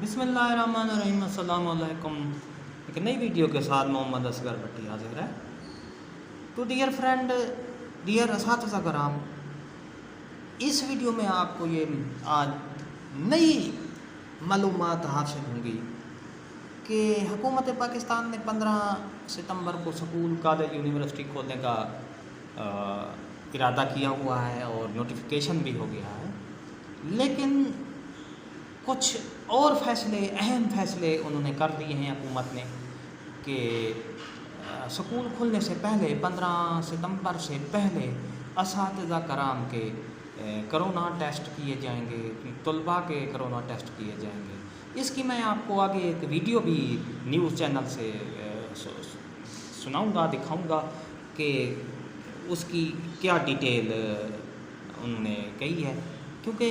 बिस्मिल्लाहिर्रहमानिर्रहीम, अस्सलाम वालेकुम। एक नई वीडियो के साथ मोहम्मद असगर भट्टी हाजिर है। तो डियर फ्रेंड, डियर असातिज़ा कराम, इस वीडियो में आपको ये आज नई मालूमात हासिल होंगी कि हुकूमत पाकिस्तान ने 15 सितंबर को स्कूल, कॉलेज, यूनिवर्सिटी खोलने का इरादा किया हुआ है और नोटिफिकेशन भी हो गया है। लेकिन कुछ और फैसले, अहम फैसले उन्होंने कर लिए हैं हुकूमत ने कि स्कूल खुलने से पहले 15 सितंबर से पहले असातिज़ा कराम के कोरोना टेस्ट किए जाएंगे, तलबा के कोरोना टेस्ट किए जाएंगे। इसकी मैं आपको आगे एक वीडियो भी न्यूज़ चैनल से सुनाऊंगा, दिखाऊंगा कि उसकी क्या डिटेल उन्होंने कही है, क्योंकि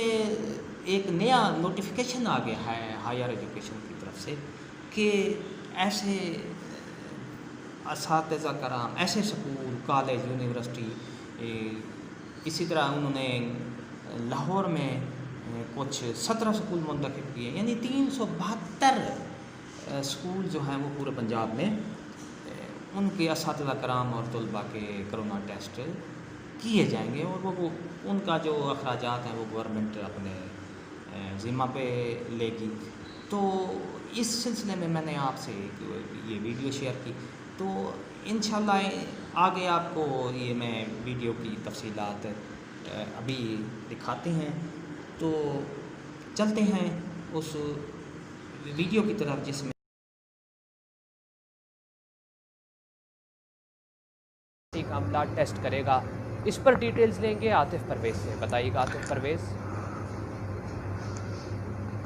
एक नया नोटिफिकेशन आ गया है हायर एजुकेशन की तरफ से कि ऐसे असातिज़ा कराम, ऐसे स्कूल, कॉलेज, यूनिवर्सिटी, इसी तरह उन्होंने लाहौर में कुछ 17 स्कूल मुंतखब किए, यानी 372 स्कूल जो हैं वो पूरे पंजाब में उनके असातिज़ा कराम और तलबा के कोरोना टेस्ट किए जाएंगे और वो उनका जो अखराजात हैं वो गवर्नमेंट अपने ज़िम्मा पे लेगी। तो इस सिलसिले में मैंने आपसे ये वीडियो शेयर की, तो इंशाल्लाह आगे आपको ये मैं वीडियो की तफसीलात अभी दिखाते हैं। तो चलते हैं उस वीडियो की तरफ जिसमें एक अमला टेस्ट करेगा। इस पर डिटेल्स लेंगे आतिफ परवेज़ से। बताइएगा आतिफ परवेज़।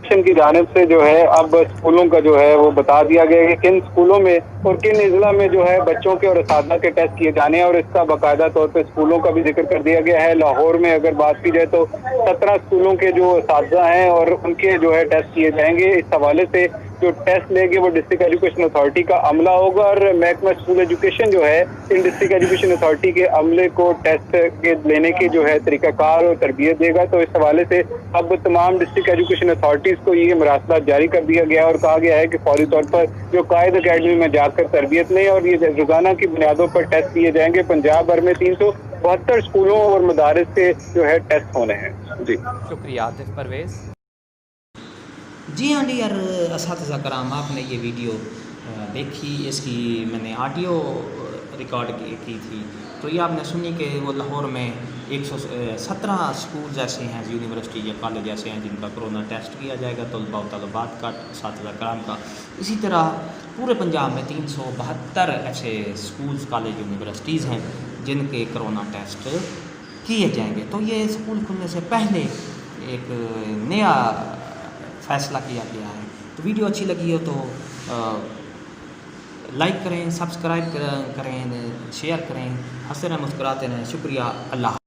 की जानिब से जो है अब स्कूलों का जो है वो बता दिया गया है कि किन स्कूलों में और किन अजला में जो है बच्चों के और असातिज़ा के टेस्ट किए जाने हैं, और इसका बाकायदा तौर पे स्कूलों का भी जिक्र कर दिया गया है। लाहौर में अगर बात की जाए तो 17 स्कूलों के जो असातिज़ा हैं और उनके जो है टेस्ट किए जाएंगे। इस हवाले से जो टेस्ट लेंगे वो डिस्ट्रिक्ट एजुकेशन अथॉरिटी का अमला होगा और महकमा स्कूल एजुकेशन जो है इन डिस्ट्रिक्ट एजुकेशन अथॉरिटी के अमले को टेस्ट के लेने के जो है तरीक़ाकार और तरबियत देगा। तो इस हवाले से अब तमाम डिस्ट्रिक्ट एजुकेशन अथॉरिटीज़ को ये मरासला जारी कर दिया गया है और कहा गया है कि फौरी तौर पर जो कायद अकेडमी में जाकर तरबियत लें और ये रोज़ाना की बुनियादों पर टेस्ट किए जाएंगे। पंजाब भर में 372 स्कूलों और मदारिस से जो है टेस्ट होने हैं। जी शुक्रिया आतिफ परवेज़। जी हाँ डियर असातिज़ा कराम, आपने ये वीडियो देखी, इसकी मैंने ऑडियो रिकॉर्ड की थी। तो ये आपने सुनी कि वो लाहौर में 117 स्कूल ऐसे हैं, यूनिवर्सिटी या कॉलेज ऐसे हैं जिनका कोरोना टेस्ट किया जाएगा, तलबा और तलबात का, असातिज़ा कराम का। इसी तरह पूरे पंजाब में 372 ऐसे स्कूल्स, कॉलेज, यूनिवर्सिटीज़ हैं जिनके कोरोना टेस्ट किए जाएंगे। तो ये स्कूल खुलने से पहले एक नया फ़ैसला किया गया है। तो वीडियो अच्छी लगी हो तो लाइक करें, सब्सक्राइब करें, शेयर करें, हंसते रहें, मुस्कुराते रहें। शुक्रिया। अल्लाह।